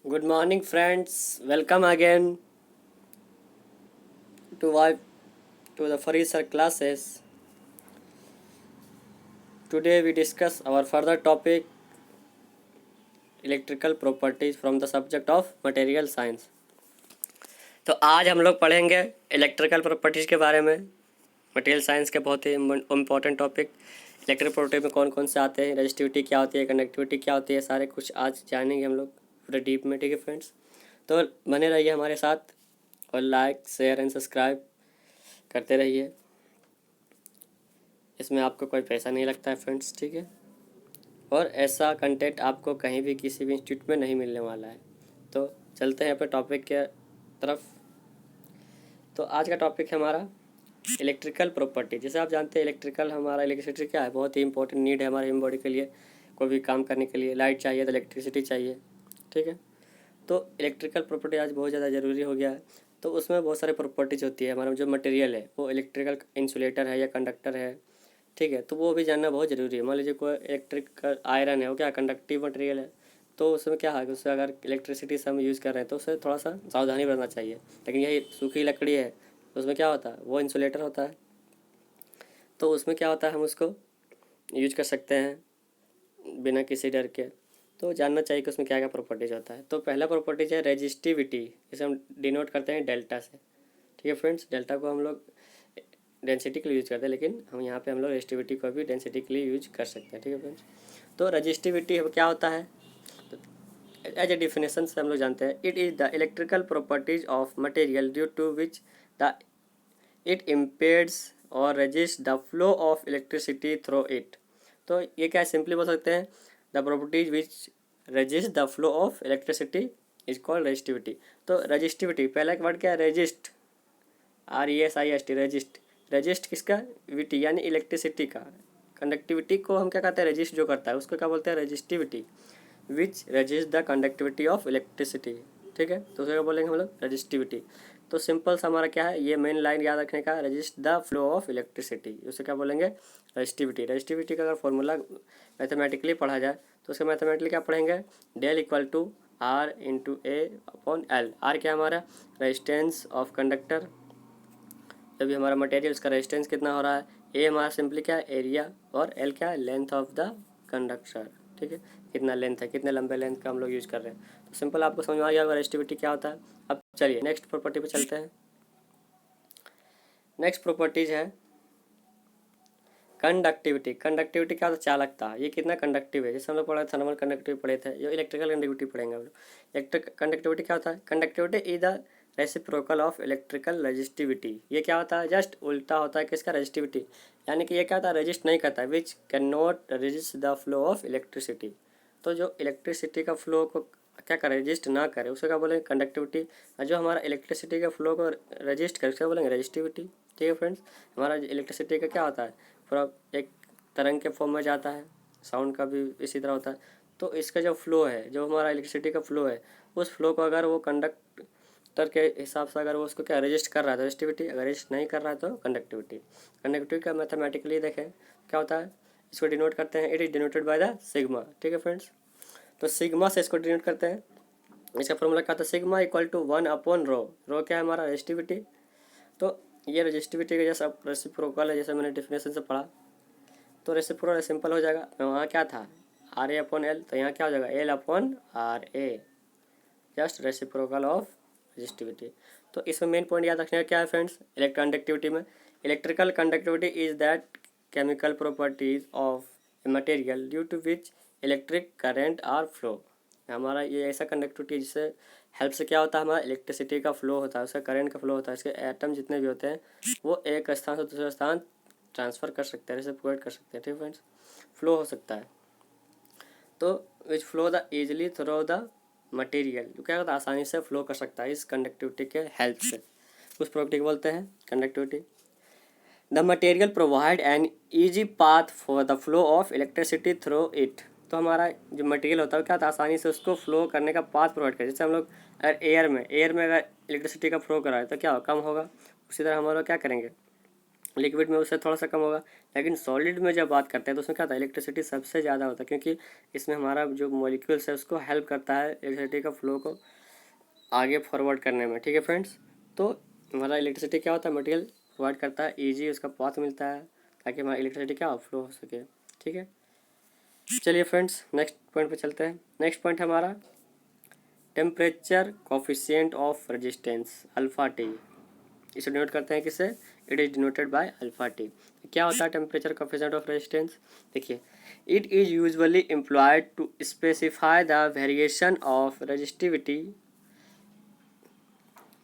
Good morning, friends. Welcome again to our, to the Farisar classes. Today we discuss our further topic electrical properties from the subject of material science. तो आज हम लोग पढ़ेंगे electrical properties के बारे में। Material science के बहुत ही इम्पोर्टेंट टॉपिक इलेक्ट्रिक प्रॉपर्टी में कौन कौन से आते हैं, रेजिस्टिविटी क्या होती है, कंडक्टिविटी क्या होती है, सारे कुछ आज जानेंगे हम लोग पूरे डीप में। ठीक है फ्रेंड्स, तो बने रहिए हमारे साथ और लाइक शेयर एंड सब्सक्राइब करते रहिए। इसमें आपको कोई पैसा नहीं लगता है फ्रेंड्स, ठीक है। और ऐसा कंटेंट आपको कहीं भी किसी भी इंस्टीट्यूट में नहीं मिलने वाला है। तो चलते हैं अपने टॉपिक के तरफ। तो आज का टॉपिक है हमारा इलेक्ट्रिकल प्रॉपर्टी। जैसे आप जानते हैं इलेक्ट्रिकल हमारा इलेक्ट्रिसिटी क्या है, बहुत ही इंपॉर्टेंट नीड है हमारे ह्यूमन बॉडी के लिए। कोई भी काम करने के लिए लाइट चाहिए तो इलेक्ट्रिसिटी चाहिए, ठीक है। तो इलेक्ट्रिकल प्रॉपर्टी आज बहुत ज़्यादा ज़रूरी हो गया है। तो उसमें बहुत सारे प्रॉपर्टीज होती है। हमारा जो मटेरियल है वो इलेक्ट्रिकल इंसुलेटर है या कंडक्टर है, ठीक है। तो वो भी जानना बहुत ज़रूरी है। मान लीजिए कोई इलेक्ट्रिक आयरन है, वो क्या कंडक्टिव मटेरियल है, तो उसमें क्या है कि उससे अगर इलेक्ट्रिसिटी से हम यूज़ कर रहे हैं तो उससे थोड़ा सा सावधानी बरतना चाहिए। लेकिन यही सूखी लकड़ी है तो उसमें क्या होता है, वो इंसुलेटर होता है, तो उसमें क्या होता है हम उसको यूज कर सकते हैं बिना किसी डर के। तो जानना चाहिए कि उसमें क्या क्या प्रॉपर्टीज होता है। तो पहला प्रॉपर्टीज है रेजिस्टिविटी, जिसे हम डिनोट करते हैं डेल्टा से, ठीक है फ्रेंड्स। डेल्टा को हम लोग डेंसिटी के लिए यूज करते हैं, लेकिन हम यहाँ पे हम लोग रेजिस्टिविटी को भी डेंसिटी के लिए यूज कर सकते हैं, ठीक है फ्रेंड्स। तो रेजिस्टिविटी क्या होता है, तो एज ए डिफिनेशन से हम लोग जानते हैं it is the electrical properties of material due to which the it impedes or resist the flow of electricity through it. तो ये क्या है, सिंपली बोल सकते हैं the properties which resist the flow of electricity is called resistivity. तो resistivity पहला एक वर्ड क्या है, रेजिस्ट, RESIST, रेजिस्ट। रेजिस्ट किसका, विटी यानी इलेक्ट्रिसिटी का। कंडक्टिविटी को हम क्या कहते हैं, रेजिस्ट जो करता है उसको क्या बोलते हैं, resistivity, which resist the conductivity of electricity, ठीक है। तो उसे क्या बोलेंगे हम लोग, रेजिस्टिविटी। तो सिंपल सा हमारा क्या है, ये मेन लाइन याद रखने का, resist the flow of electricity, उसे क्या बोलेंगे, रेजिस्टिविटी। रेजिस्टिविटी का अगर फॉर्मूला मैथमेटिकली पढ़ा जाए तो उसे मैथमेटिकली क्या पढ़ेंगे, del equal to R into A upon L। R क्या हमारा रेजिस्टेंस ऑफ कंडक्टर, जब हमारा मटेरियल उसका रेजिस्टेंस कितना हो रहा है, ए हमारा सिंपली क्या है एरिया, और एल क्या है लेंथ ऑफ द कंडक्टर, ठीक है। कितना लेंथ है, कितने लंबे लेंथ का हम लोग यूज़ कर रहे हैं। तो सिंपल आपको समझ में आ गया होगा रेजिस्टिविटी क्या होता है। अब चलिए नेक्स्ट प्रॉपर्टी पे चलते हैं। नेक्स्ट प्रॉपर्टीज है कंडक्टिविटी। कंडक्टिविटी क्या होता है, चालकता, ये कितना कंडक्टिव है। जैसे हम लोग पढ़ा थर्मल कंडक्टिविटी पढ़े थे, ये इलेक्ट्रिकल कंडक्टिविटी पढ़ेंगे हम लोग। इलेक्ट्रिक कंडक्टिविटी क्या होता है, conductivity is the reciprocal of electrical resistivity. ये क्या होता है, जस्ट उल्टा होता है किसका, रेजिस्टिविटी। यानी कि ये क्या होता है, रेजिस्ट नहीं करता है, which can not resist the flow of electricity. तो जो इलेक्ट्रिसिटी का फ्लो को क्या करे, रेजिस्ट ना करे, उसे क्या बोलेंगे, कंडक्टिविटी। और जो हमारा इलेक्ट्रिसिटी के फ्लो को रेजिस्ट करे उसे क्या बोलेंगे, रेजिस्टिविटी, ठीक है फ्रेंड्स। हमारा इलेक्ट्रिसिटी का क्या होता है, पूरा एक तरंग के फॉर्म में जाता है, साउंड का भी इसी तरह होता है। तो इसका जो फ्लो है, जो हमारा इलेक्ट्रिसिटी का फ्लो है, उस फ्लो को अगर वो कंडक्टर के हिसाब से अगर वो उसको क्या रेजिस्ट कर रहा है तो रेजिस्टिविटी, अगर रेजिस्ट नहीं कर रहा है तो कंडक्टिविटी। कंडक्टिविटी का मैथमेटिकली देखें क्या होता है, इसको डिनोट करते हैं, it is denoted by the sigma, ठीक है फ्रेंड्स। तो सिग्मा से इसको डिनोट करते हैं। इसका फॉर्मूला क्या था, sigma equal to 1 upon rho. Rho क्या है हमारा, रेजिस्टिविटी। तो ये रेजिस्टिविटी का जैसा रेसिप्रोकल है, जैसे मैंने डेफिनेशन से पढ़ा, तो रेसिप्रोकल सिंपल हो जाएगा। वहाँ क्या था, RA अपॉन L, तो यहाँ क्या हो जाएगा, L upon RA, just reciprocal of resistivity. तो इसमें मेन पॉइंट याद रखने का क्या है फ्रेंड्स, कंडक्टिविटी में electrical conductivity is that chemical properties of a material due to which electric current are flow. हमारा ये ऐसा कंडक्टिविटी है जिससे हेल्प से क्या होता है, हमारा इलेक्ट्रिसिटी का फ्लो होता है, उसका करंट का फ्लो होता है। इसके एटम जितने भी होते हैं वो एक स्थान से दूसरे स्थान ट्रांसफ़र कर सकते हैं, रेसिप्रोकेट कर सकते हैं, ठीक है फ्रेंड्स, फ्लो हो सकता है। तो विच flow the easily through the material, जो क्या होता है आसानी से फ्लो कर सकता है इस कंडक्टिविटी के हेल्प से, उस प्रॉपर्टी को बोलते हैं conductivity. The material provide an easy path for the flow of electricity through it. तो हमारा जो मटेरियल होता है क्या होता है आसानी से उसको फ्लो करने का पाथ प्रोवाइड करे। जैसे हम लोग अगर एयर में अगर इलेक्ट्रिसिटी का फ्लो कराए तो क्या हो, कम होगा। उसी तरह हम लोग क्या करेंगे, लिक्विड में उससे थोड़ा सा कम होगा, लेकिन सॉलिड में जब बात करते हैं तो उसमें क्या होता है, इलेक्ट्रिसिटी सबसे ज़्यादा होता है, क्योंकि इसमें हमारा जो मॉलिक्यूल्स है उसको हेल्प करता है इलेक्ट्रिसिटी का फ्लो को आगे फॉरवर्ड करने में। ठीक है फ्रेंड्स, तो हमारा इलेक्ट्रिसिटी क्या होता है, मटेरियल प्रोवाइड करता है, ईजी उसका पाथ मिलता है ताकि हमारा इलेक्ट्रिसिटी क्या फ्लो हो सके। ठीक है, चलिए फ्रेंड्स नेक्स्ट पॉइंट पे चलते हैं। नेक्स्ट पॉइंट है हमारा temperature coefficient of resistance alpha T. इसे डिनोट करते हैं किससे, it is denoted by alpha T. क्या होता है टेम्परेचर कोफिशिएंट ऑफ रेजिस्टेंस, देखिए it is usually employed to specify the variation of resistivity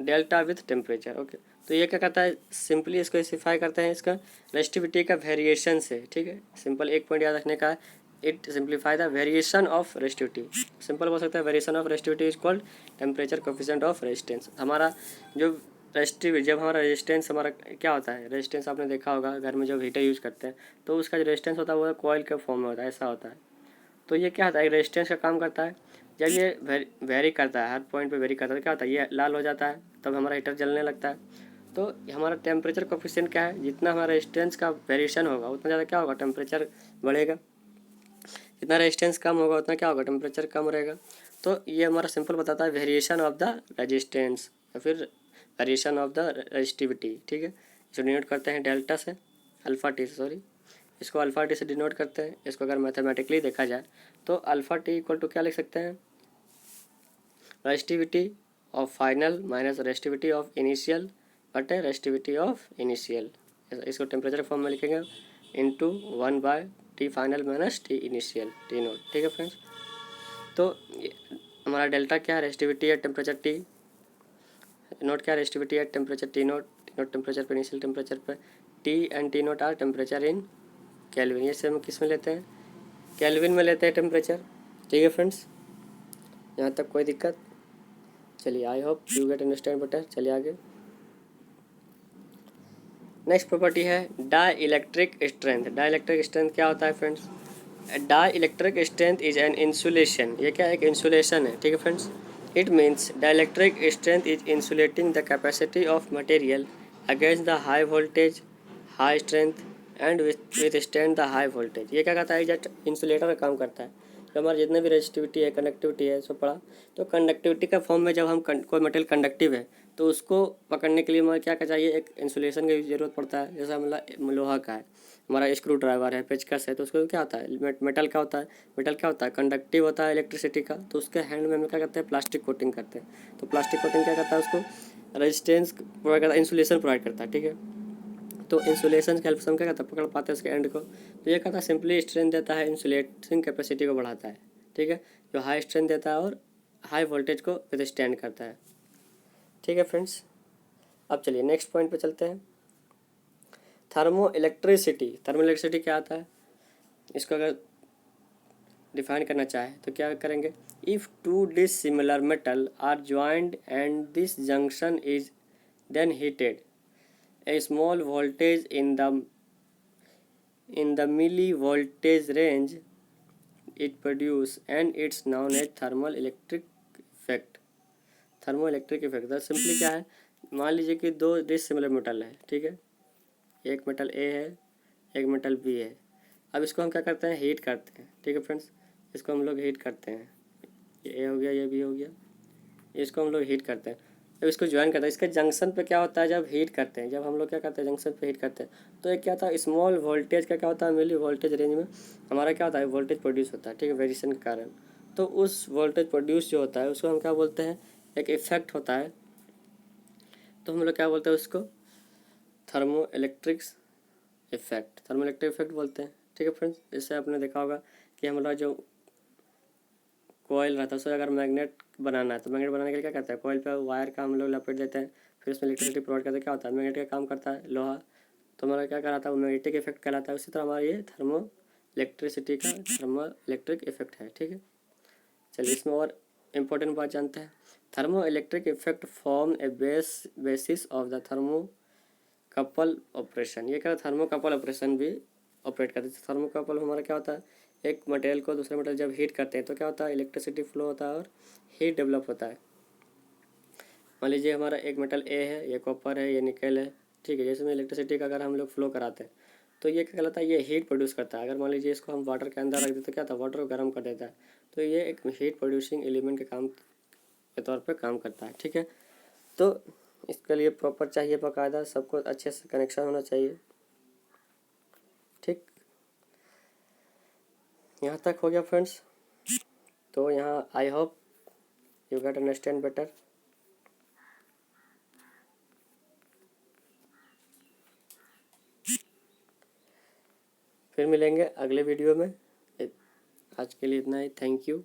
delta with temperature. Okay, तो ये क्या करता है, सिंपली इसको स्पेसिफाई करते हैं इसका रेजिस्टिविटी का वेरिएशन से। ठीक है, सिंपल एक पॉइंट याद रखने का है, it simplify the variation of resistivity. Simple बोल सकते हैं variation of resistivity is called temperature coefficient of resistance. हमारा जो रेजिस्टिविटी, जब हमारा रेजिस्टेंस हमारा क्या होता है, रेजिस्टेंस आपने देखा होगा घर में जब हीटर यूज़ करते हैं तो उसका जो रेजिस्टेंस होता है वो कॉइल के फॉर्म में होता है, ऐसा होता है। तो ये क्या होता है, रेजिस्टेंस का काम करता है। जब ये वेरी करता है, हर पॉइंट पे वेरी करता है, तो क्या होता है, ये लाल हो जाता है, तब हमारा हीटर जलने लगता है। तो हमारा टेम्परेचर कोफिशिएंट क्या है, जितना हमारा रेजिस्टेंस का वेरिएशन होगा उतना ज़्यादा क्या होगा, टेम्परेचर बढ़ेगा। जितना रेजिस्टेंस कम होगा उतना क्या होगा, टेम्परेचर कम रहेगा। तो ये हमारा सिंपल बताता है वेरिएशन ऑफ द रेजिस्टेंस या फिर वेरिएशन ऑफ द रेजिस्टिविटी। ठीक है, इसे डिनोट करते हैं डेल्टा से, अल्फा टी से, सॉरी, इसको अल्फा टी से डिनोट करते हैं। इसको अगर मैथमेटिकली देखा जाए तो अल्फा टी इक्वल टू क्या लिख सकते हैं, resistivity of final minus resistivity of initial बटे रेजिस्टिविटी ऑफ इनिशियल। इसको टेम्परेचर फॉर्म में लिखेंगे into 1/T final minus T initial, T note. ठीक है फ्रेंड्स, तो हमारा डेल्टा क्या है, रेजिस्टिविटी है टेम्परेचर T नोट, क्या रेजिस्टिविटी है temperature T nought, T nought temperature पे, इनिशियल टेम्परेचर पे, T and T nought are temperature in kelvin. ये से हम किस में लेते हैं, केल्विन में लेते हैं टेम्परेचर। ठीक है फ्रेंड्स, यहाँ तक कोई दिक्कत, चलिए I hope you get understand better. चलिए आगे, नेक्स्ट प्रॉपर्टी है dielectric strength. Dielectric strength क्या होता है friends, dielectric strength is an insulation. ये क्या है, एक इंसुलेशन है। ठीक है friends, it means dielectric strength is insulating the capacity of material against the high voltage high strength and withstand the high voltage. ये क्या कहता है, जस्ट इंसुलेटर का काम करता है। जो हमारे जितने भी रेजिस्टिविटी है, कंडक्टिविटी है, सब पढ़ा। तो कंडक्टिविटी का फॉर्म में जब हम कोई मटेरियल कंडक्टिव है तो उसको पकड़ने के लिए हमें क्या चाहिए, एक इंसुलेशन की ज़रूरत पड़ता है। जैसे हमारा लोहा का है, हमारा स्क्रू ड्राइवर है, पेचकस है, तो उसको क्या होता है, मेटल क्या होता है, मेटल क्या होता है, कंडक्टिव होता है इलेक्ट्रिसिटी का। तो उसके हैंड में हम क्या करते हैं, प्लास्टिक कोटिंग करते हैं। तो प्लास्टिक कोटिंग क्या करता है, उसको रेजिस्टेंस प्रोवाइड करता है, इंसुलेशन प्रोवाइड करता है। ठीक है, तो इंसुलेशन की हेल्प से हम क्या करते हैं, पकड़ पाते हैं उसके एंड को। तो ये कहता है सिंपली स्ट्रेंथ देता है, इंसुलेटिंग कैपेसिटी को बढ़ाता है। ठीक है, जो हाई स्ट्रेंथ देता है और हाई वोल्टेज को विथस्टैंड करता है। ठीक है फ्रेंड्स, अब चलिए नेक्स्ट पॉइंट पे चलते हैं, थर्मो इलेक्ट्रिसिटी। थर्मो इलेक्ट्रिसिटी क्या आता है, इसको अगर डिफाइन करना चाहे तो क्या करेंगे, if two dissimilar metal are joint and this junction is then heated a small voltage in the millivoltage range it produce and it's known as thermal electric effect। Thermoelectric effect the simply क्या है, मान लीजिए कि दो dissimilar metal है। ठीक है, एक मेटल ए है, एक मेटल बी है। अब इसको हम क्या करते हैं, हीट करते हैं। ठीक है फ्रेंड्स, इसको हम लोग हीट करते हैं, ये ए हो गया, ये बी हो गया, इसको हम लोग हीट करते हैं। जब इसको ज्वाइन करते हैं, इसके जंक्शन पे क्या होता है, जब हीट करते हैं, जब हम लोग क्या करते हैं जंक्शन पे हीट करते हैं, तो एक क्या था, स्मॉल वोल्टेज का क्या होता है, मिली वोल्टेज रेंज में हमारा क्या होता है, वोल्टेज प्रोड्यूस होता है। ठीक है, वेरिएशन के कारण। तो उस वोल्टेज प्रोड्यूस जो होता है उसको हम क्या बोलते हैं, एक इफेक्ट होता है, तो हम लोग क्या बोलते हैं उसको, thermo electric effect, thermo electric effect बोलते हैं। ठीक है फ्रेंड्स, इससे आपने देखा होगा कि हमारा जो कोयल रहता है उससे अगर मैग्नेट बनाना है तो मैग्नेट बनाने के लिए क्या करता है, कोयल पे वायर का हम लोग लपेट देते हैं, फिर उसमें इलेक्ट्रिसिटी प्रोवाइड करते हैं। क्या होता है, मैग्नेट का काम करता है लोहा, तो हमारा क्या कहलाता है, वो मैग्नेटिक इफेक्ट कहलाता है। उसी तरह हमारा ये थर्मो इलेक्ट्रिसिटी का थर्मो इलेक्ट्रिक इफेक्ट है। ठीक है, चलिए इसमें और इम्पोर्टेंट बात जानते हैं, thermo electric effect form A basis of the thermo couple operation. ये क्या, थर्मो कपल ऑपरेशन भी ऑपरेट करते हैं। थर्मो कपल हमारा क्या होता है, एक मटेरियल को दूसरे मटेरियल जब हीट करते हैं तो क्या होता है, इलेक्ट्रिसिटी फ्लो होता है और हीट डेवलप होता है। मान लीजिए हमारा एक मेटल ए है, ये कॉपर है, ये निकल है, ठीक है। जैसे में इलेक्ट्रिसिटी का अगर हम लोग फ्लो कराते हैं तो ये क्या कहलाता है, ये हीट प्रोड्यूस करता है। अगर मान लीजिए इसको हम वाटर के अंदर रख देते तो क्या था, वाटर को गर्म कर देता है। तो ये एक हीट प्रोड्यूसिंग एलिमेंट के काम के तौर पे काम करता है। ठीक है, तो इसके लिए प्रॉपर चाहिए बाकायदा, सबको अच्छे से कनेक्शन होना चाहिए। ठीक, यहाँ तक हो गया फ्रेंड्स। तो यहाँ आई hope you get understand better. फिर मिलेंगे अगले वीडियो में। आज के लिए इतना ही, थैंक यू।